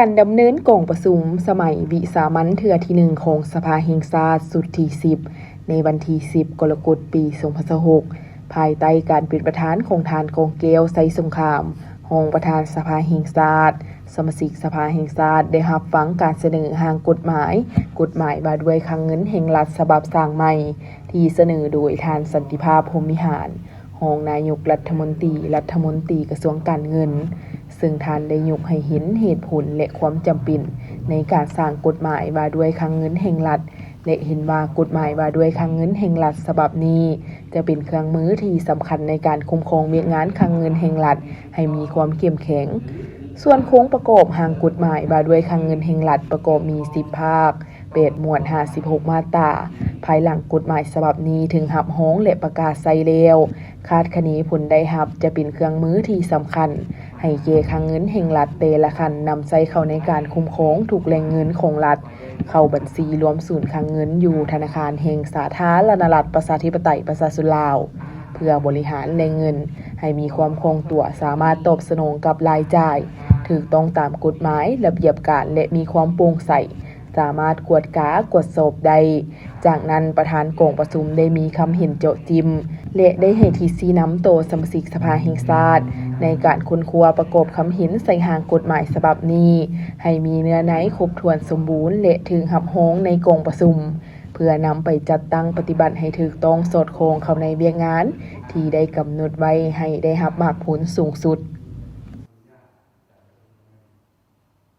การดำเนินกองประชุมสมัยวิสามัญเทื่อที่1ของสภาแห่งชาติสุดที่10ในวันที่10กรกฎาคมปี2026ภายใต้การเป็นประธานของท่านกองแก้วไสสงครามรองประธานสภาแห่งชาติสมาชิกสภาแห่งชาติได้รับฟังการเสนอร่างกฎหมายว่าด้วยคลังเงินแห่งรัฐฉบับสร้างใหม่ที่เสนอโดยท่านสันติภาพพรหมวิหารรองนายกรัฐมนตรีกระทรวงการเงินซึ่งท่านได้ยกให้เห็นเหตุผลและความจำเป็นในการสร้างกฎหมายว่าด้วยคลังเงินแห่งรัฐและเห็นว่ากฎหมายว่าด้วยคลังเงินแห่งรัฐฉบับนี้จะเป็นเครื่องมือที่สำคัญในการคุ้มครองเวียกงานคลังเงินแห่งรัฐให้มีความเข้มแข็งส่วนโครงประกอบร่างกฎหมายว่าด้วยคลังเงินแห่งรัฐประกอบมี10ภาค8หมวด56มาตราภายหลังกฎหมายฉบับนี้ถึงรับร้องและประกาศใช้แล้วคาดคะเนผลได้รับจะเป็นเครื่องมือที่สำคัญให้แก่คลังเงินแห่งรัฐแต่ละคันนำใช้เข้าในการคุ้มครองทุกแหล่งเงินของรัฐเข้าบัญชีรวมศูนย์คลังเงินอยู่ธนาคารแห่งสาธารณรัฐประชาธิปไตยประชาชนลาวเพื่อบริหารแหล่งเงินให้มีความคงตัวสามารถตอบสนองกับรายจ่ายถูกต้องตามกฎหมายระเบียบการและมีความโปร่งใสสามารถกวดสอบได้จากนั้นประธานกองประชุมได้มีคำเห็นเจาะจิมและได้ให้ที่ชี้นำโตสมาชิกสภาแห่งชาติในการค้นคว้าประกอบคำเห็นใส่ร่างกฎหมายฉบับนี้ให้มีเนื้อในครบถ้วนสมบูรณ์และถึงรับร้องในกองประชุมเพื่อนำไปจัดตั้งปฏิบัติให้ถูกต้องสอดคล้องเข้าในเวียกงานที่ได้กำหนดไว้ให้ได้รับมากผลสูงสุด